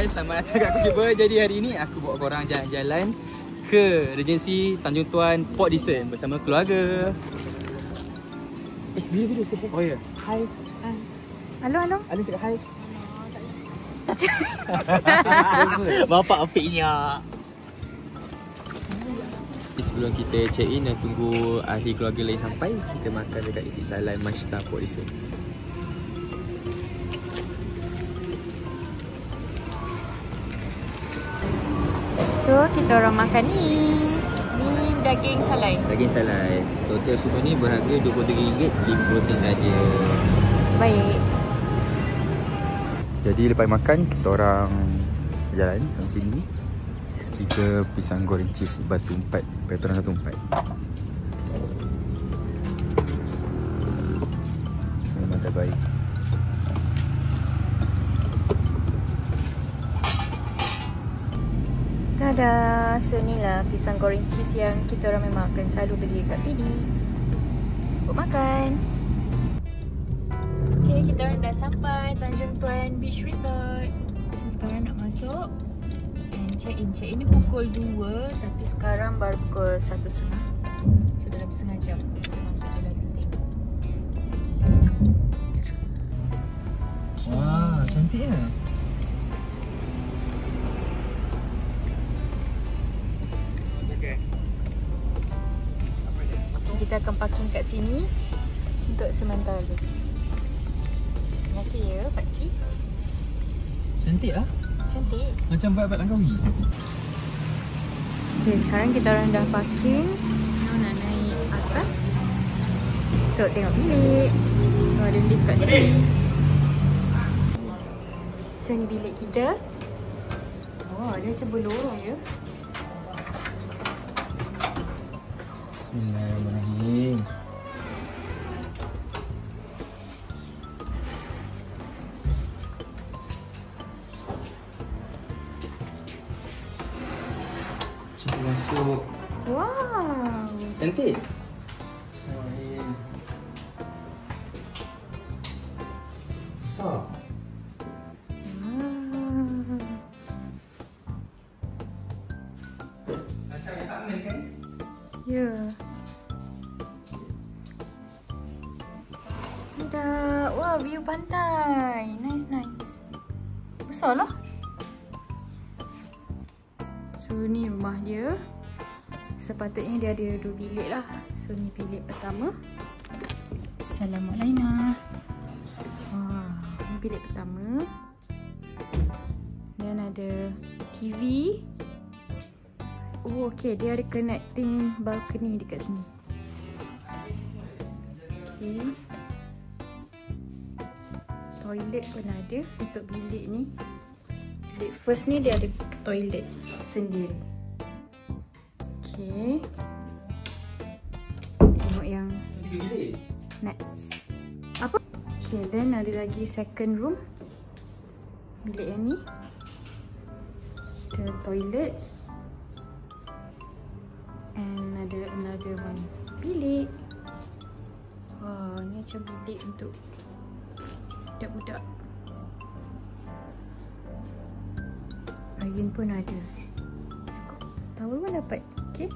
guys, selamat datang kat Aku Cuba. Jadi hari ni aku bawa korang jalan-jalan ke Regency Tanjung Tuan Port Dickson bersama keluarga. Video say hi. Oh ya. Hi. Hi. Halo. Alin cakap hi. Bapak afiknya. Sebelum kita check in dan tunggu ahli keluarga lain sampai, kita makan dekat Ifik Salan Mashta Port Dickson. So, kita orang makan ni. Ni daging salai. Daging salai. Total semua ni berharga RM23.50 saja. Baik. Jadi lepas makan, kita orang jalan sampai sini. Kita pisang goreng cheese Batu 4, Veteran 14. Memang terbaik. Tada, so ni lah pisang goreng cheese yang kita orang memang akan selalu beli kat PD. Buat makan. Okay, kita orang dah sampai Tanjung Tuan Beach Resort. So sekarang nak masuk and check in. Check in ni pukul 2, tapi sekarang baru pukul 1.30. So dalam setengah jam. Kita masuk je lah dulu tengok. Let's go. Wah, cantik lah. Kita akan parking kat sini untuk sementara. Terima kasih ya pakcik. Cantik lah. Cantik. Macam vibe Langkawi. Okay, sekarang kita orang dah parking. Now nak naik atas untuk tengok bilik. So ada lift kat sini. So ni bilik kita. Oh, dia macam berlorong je. Bismillahirrahmanirrahim. Cuba masuk. Wow. Cantik. Bismillahirrahmanirrahim. Besar. Macam apartment kan? Ya. Tada. Wah, view pantai. Nice. Besar lah. So ni rumah dia. Sepatutnya dia ada 2 bilik lah. So ni bilik pertama. Assalamualaikum. Wah, ni bilik pertama. Dan ada TV. Oh, okay. Dia ada connecting balcony dekat sini. Okay. Toilet pun ada untuk bilik ni. Bilik first ni dia ada toilet sendiri. Okay. Tengok yang next. Apa? Okay, then ada lagi second room. Bilik yang ni. Ada toilet. And ada another one bilik. Wah, ni macam bilik untuk budak-budak. Ayun pun ada. Towel pun dapat. Okay.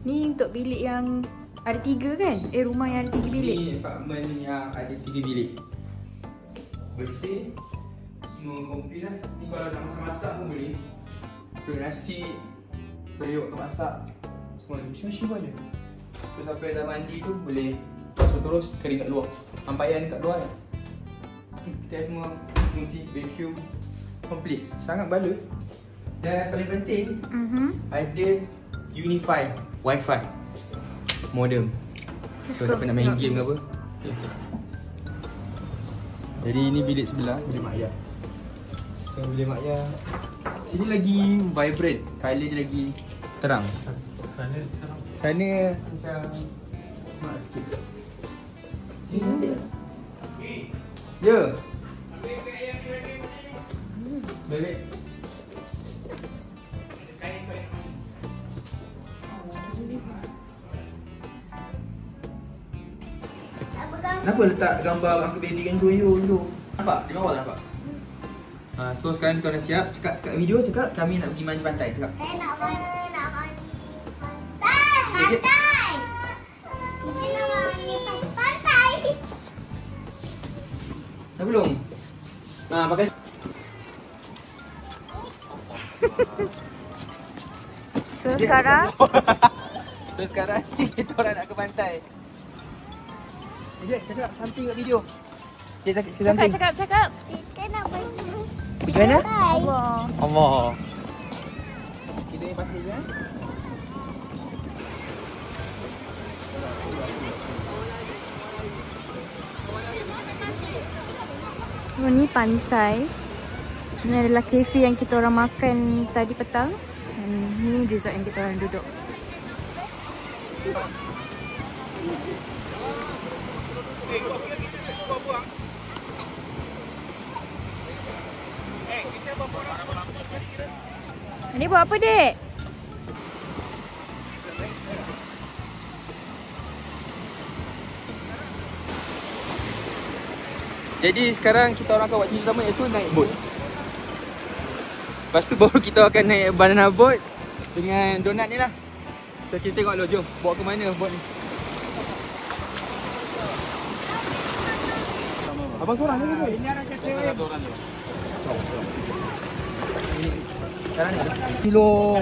Ni untuk bilik yang ada 3 kan? Rumah yang ada 3 bilik. Ni apartment yang ada 3 bilik. Bersih. Semua komplit lah. Ni kalau nak masak-masak pun boleh. Perlu nasi, periuk untuk masak. Semua ada. Macam-macam pun ada. So siapa yang dah mandi tu boleh terus kering kat luar. Sampaian kat luar. Kita semua fungsi vacuum komplit. Sangat balut. Dan paling penting ada Unify Wi-Fi modem. So siapa nak main game ke apa. Okay. Jadi ini bilik sebelah, bilik mak ayah. So bilik mak ayah sini lagi vibrant, colour dia lagi terang. Sana macam mak sikit. Sini cantik tak? Ya. Baik. Kenapa letak gambar Uncle Baby kangaroo tu? Nampak? Di bawah nampak? So sekarang kita dah siap. Cakap video, cakap kami nak pergi mandi pantai. Cakap. Nak mandi pantai. Pantai. Kita nak mandi pantai. Dah belum? Pakai. So sekarang kita orang nak ke pantai. Ejek, cakap something kat video. Okay, cakap something. Cakap. Kita nak pergi Pergi mana? pantai. Allah. Cina yang pasir je. Oh, ni pantai. Ini adalah kafe yang kita orang makan tadi petang. Dan ni resort yang kita orang duduk. Adik buat apa, Dek? Jadi sekarang kita orang akan buat cerita pertama iaitu naik boat. Lepas tu baru kita akan naik banana boat dengan donat ni lah. So kita tengok dulu, jom bawa ke mana boat ni. Abang seorang ni ke? Ini ada satu orang je. Sekarang ni kilo.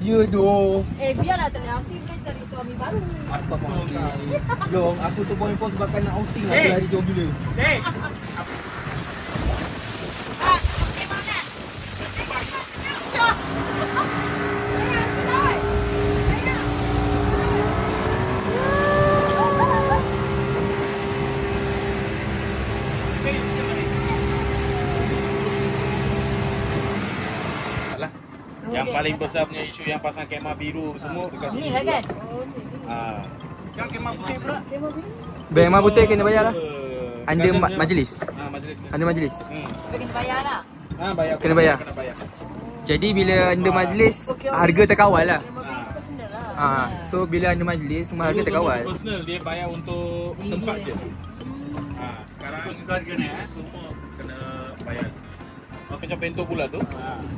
Ya doh. Biarlah tengah outing kan cari suami baru. Astagfirullahaladzim. Long, aku tu point sebabkan nak outing lah. Hari jauh gila. Yang paling besar punya isu yang pasang kemah biru semua dekat sini. Inilah kan? Yang kemah putih pula. Kemah putih kena bayar lah. Under majlis. Majlis. Under majlis. Tapi kena bayar lah. Bayar. Kena bayar. Jadi bila under majlis harga terkawal lah. Personal lah. So bila under majlis semua harga terkawal. Personal dia bayar untuk tempat je. Sekarang harga ni semua kena bayar. Macam bento pula tu.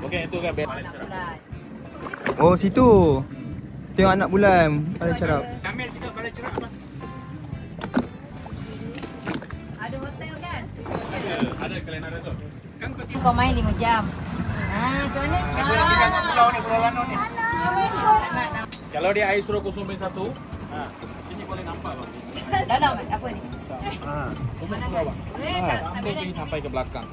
Okey, itu kan bayar paling cerah. Oh situ. Tengok anak bulan paling cerah. Kamil juga paling cerah apa? Ada hotel kan? Ada Kelana Resort. Kan Kau main 5 jam. Macam mana? Kita pulau ni, Pulau Lanun ni. Kalau dia air suruh 0.1, sini boleh nampak bang. Dalam apa ni? Mana pulau bang? Sampai sini sampai ke belakang.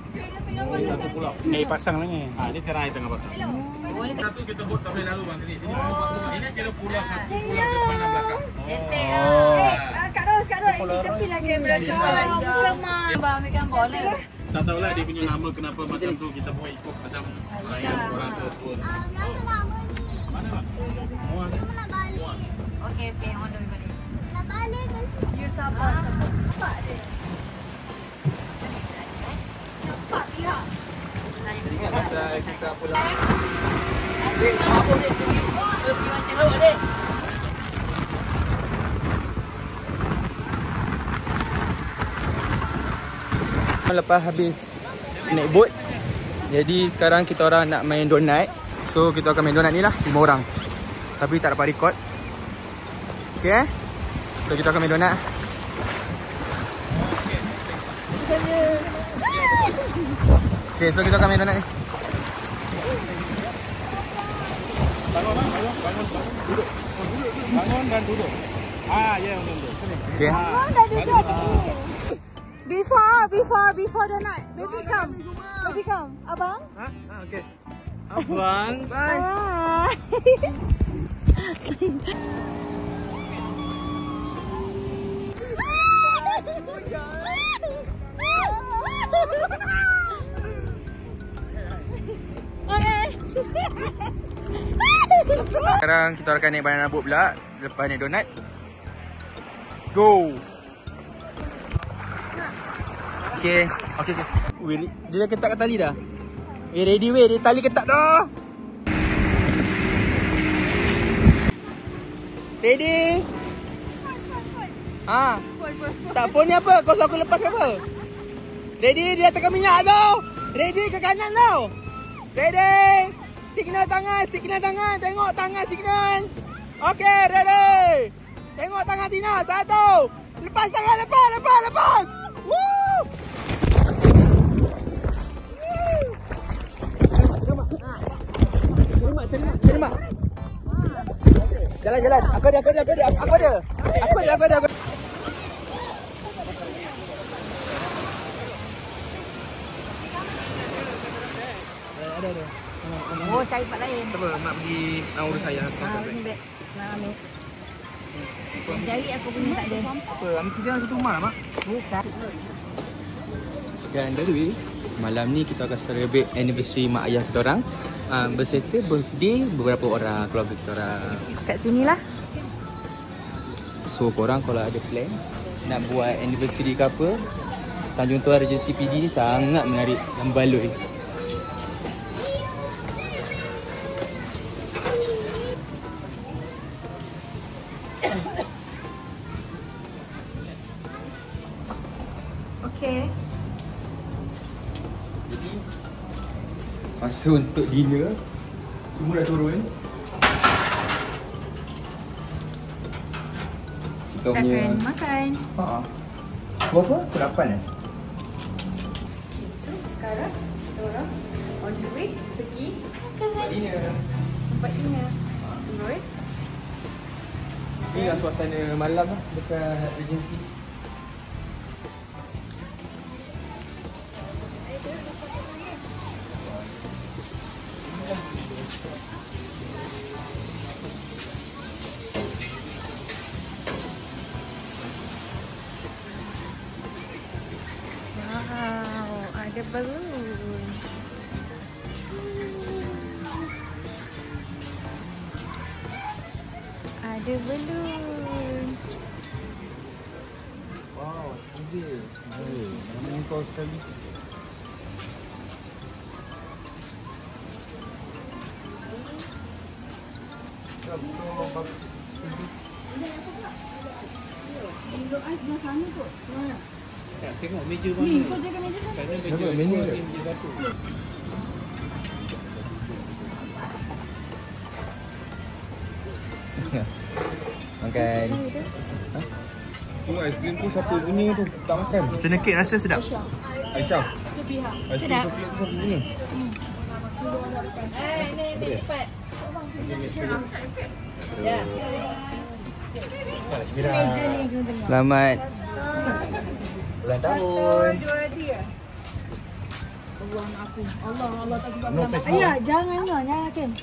Satu pulau. Ni pasang lah ni. Ni sekarang air tengah pasang. Satu kita buat tak boleh lalu bang sini. Ini kira pulau satu pulau ke depan dan belakang. Cantik lah. Kak Ros, ini tepi lah kamera tu. Bang ambil gambar lah. Tak tahulah dia punya nama kenapa macam tu kita buat ikut macam yang orang tu. Berapa lama ni? Mana bang? Kita nak balik. Okey, on the way balik. Nak balik ke? You sabar. Nampak dia. Nampak pihak. Ingat pasal kisah pulau. Adik, apa dia tu? Dia pergi macam tu, adik. Lepas habis naik boat, jadi sekarang kita orang nak main donut. So kita akan main donut ni lah 5 orang. Tapi tak dapat record. Okay, so kita akan main donut. Okay, so kita akan main donut ni. Bangun dan duduk. Ya duduk. Okay. Before the night. Baby come. Abang? Okay. Abang. Bye. Sekarang kita akan naik banana boat pula. Lepas naik donut, go. Okay. Weh, dia dah ketat kat tali dah. Ready weh, dia tali ketat dah. Ready? Tak, phone ni apa? Kau suruh aku lepas ke apa? Ready, dia tekan minyak tu. Ready ke kanan tau. Ready. Signal tangan, tengok tangan signal. Okey, ready. Tengok tangan Tina, 1. Lepas tangan, lepas. Woo! Cermat. Jalan. Aku ada. Ada. Oh, cari tempat lain. Apa? Mak pergi nak urus saya. Ni beg. Nak ambil. Jari aku punya tak ada. Apa? Kita dalam satu rumah, Mak. Bukan. Dan by the way, malam ni kita akan celebrate anniversary mak ayah kita orang. Berserta birthday beberapa orang keluarga kita orang. Kat sinilah. So korang kalau ada plan nak buat anniversary ke apa, Tanjung Toa Regency PD ni sangat menarik dan baloi. Okey. Jadi masa untuk dinner semua dah turun. Kita akan makan. Berapa? Pukul 8 So sekarang kita orang on the way pergi makan. Dinner. Tempat dinner. Alright. Inilah suasana malam lah dekat Regency. Wow, ada balloon. Ada balloon. Wow, canggih. Nama kau sekali. Tengok meja mana. Ni kau jaga meja kan? Meja satu. Makan. Tu aiskrim tu satu bunyi tu tak makan. Macam mana kek rasa sedap? Aisyah. Sedap. Satu bunyi. Ni cepat. Ya. Selamat ulang tahun. Allah tak sebab No selamat. Facebook. Ayah, jangan Cem.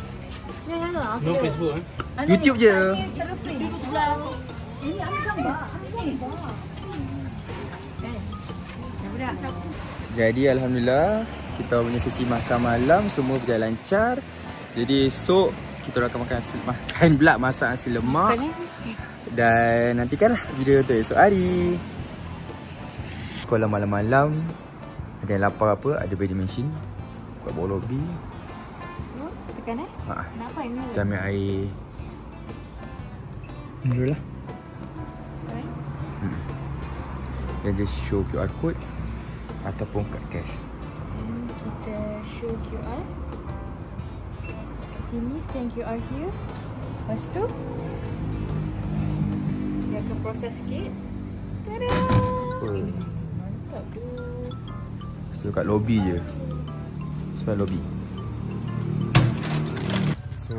Janganlah. No Facebook YouTube je. Di sebelah. Ini ambil gambar. Jadi alhamdulillah kita punya sesi makan malam semua berjalan lancar. Jadi esok kita akan masak nasi lemak. Dan nantikanlah video tu esok hari. Kalau malam-malam ada yang lapar apa, ada vending machine kat bawah lobby. So, tekan Kenapa ini? Kita ambil air. Alhamdulillah. Dan just show QR code ataupun kad cash. Dan kita show QR. Kat sini scan QR here. Lepas tu dia akan proses sikit. Tada! Mantap tu. So kat lobby je. Sebab lobby. So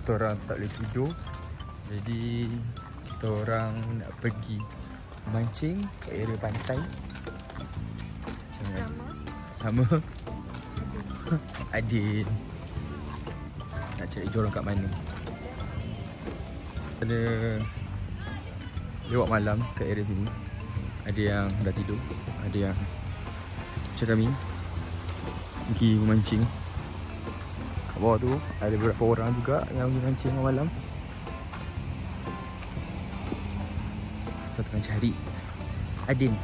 kita orang tak boleh tidur. Jadi kita orang nak pergi mancing ke area pantai. Sama Adin. Nak cari jorong kat mana. Ada lewat malam ke area sini. Ada yang dah tidur, ada yang macam kami pergi memancing. Kat bawah tu ada beberapa orang juga yang pergi mancing malam. Kita tengah cari Adin.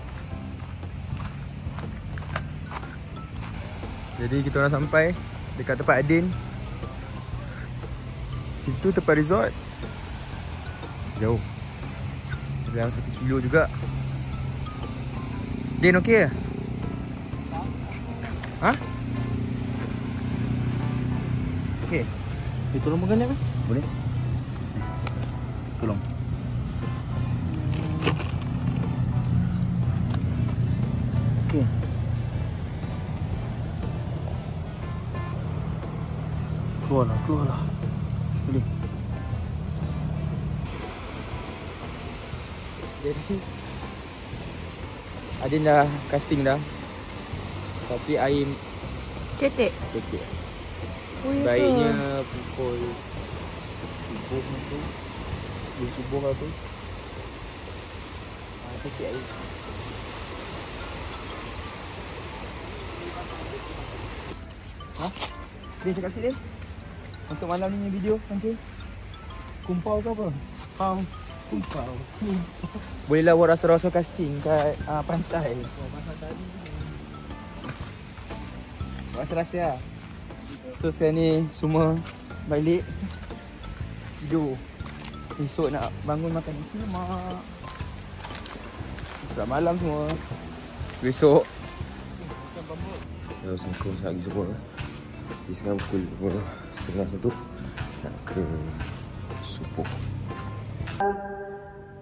Jadi kita orang sampai dekat tempat Adin. Situ tempat resort. Jauh dalam 1 kilo juga. Din okey ke? Ha? Okey. Tolong pegang ni apa? Boleh? Tolong. Okey. Keluarlah. Boleh. Jadi Adin dah casting dah. Tapi air Cetek. cetek. Oh, ya ke? Sebaiknya pukul subuh tu. Sebelum subuh ke apa. Cetek air. Ha? Dia cakap sikit dia. Untuk malam ni video pancing. Kumpau ke apa? Kumpau. Bolehlah buat rasa-rasa casting kat pantai. Rasa-rasa lah. So sekarang ni semua balik tidur. Esok nak bangun makan nasi lemak. Selamat malam semua. Besok Assalamualaikum lagi semua. Jadi sekarang pukul 12:30 nak ke subuh.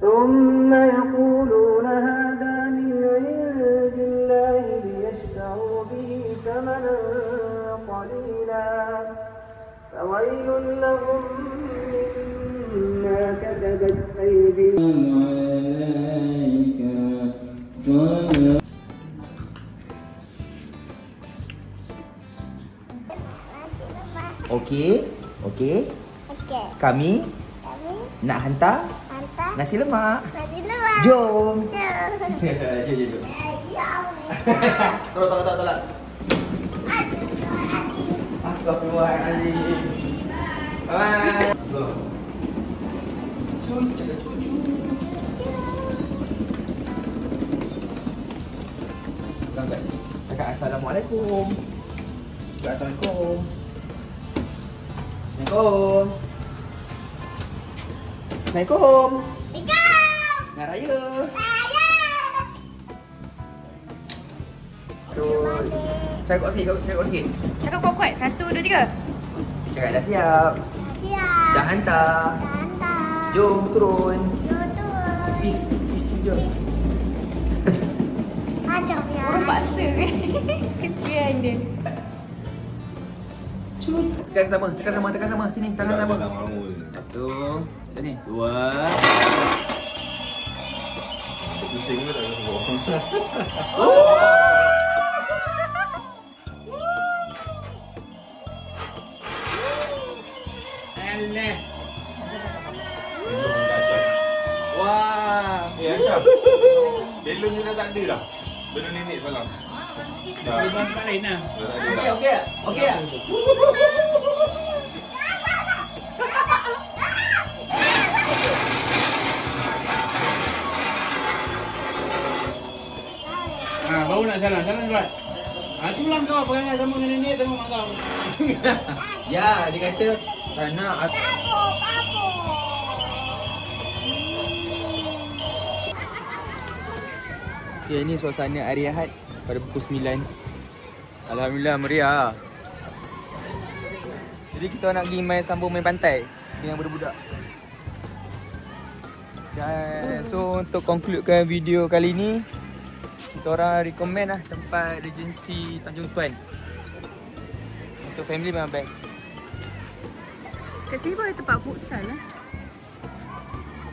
ثم يقولون هذا من عند الله ليشتروا به ثمنا قليلا فويل لهم مما كتبت أيديهم Okey. Kami nak hantar nasi lemak. Jom. Jom. Tolak. Astagfirullahaladzim. Bye. Cucu. Cakap Assalamualaikum. Assalamualaikum. Assalamualaikum. Nak raya. Cakap sikit. Cakap kuat-kuat. 1, 2, 3. Cakap dah siap. Dah hantar. Jom turun. Peace tu je. Orang paksa. Kecian dia. Tekan sama. Sini, tangan sama. 1, sini. 2. Pusing ke tak semua? Alah. Wah. Aisyah. Belon ni dah tak ada dah. Belon nenek semalam. Dah. Belon lain lah. Okey. Baru nak salam buat. Itulah kau perangai sama dengan nenek tengok mak kau. Ya, dia kata kerana So ini suasana hari Ahad pada pukul 9. Alhamdulillah meriah. Jadi kita nak pergi sambung main pantai dengan budak-budak. Dan so untuk concludekan video kali ni, kita orang recommend lah tempat Regency Tanjung Tuan. Untuk family memang best. Kat sini pun ada tempat futsal lah.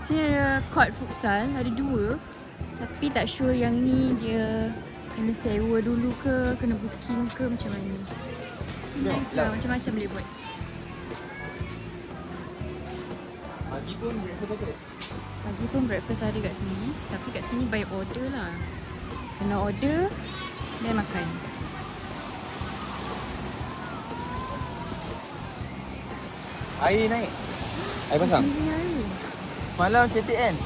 Sini ada court futsal, ada 2. Tapi tak sure yang ni dia kena sewa dulu ke, kena booking ke macam mana. Nice lah, macam-macam boleh buat. Pagi pun breakfast ada? Pagi pun breakfast ada kat sini. Tapi kat sini by order lah. Kena order dan makan. Air naik? Air pasang? Ini air. Malam cetek kan?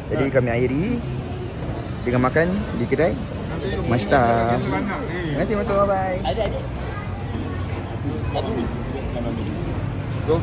Jadi kami akhiri dengan makan di kedai Mashta. Terima kasih Matua, bye. Adik. Go.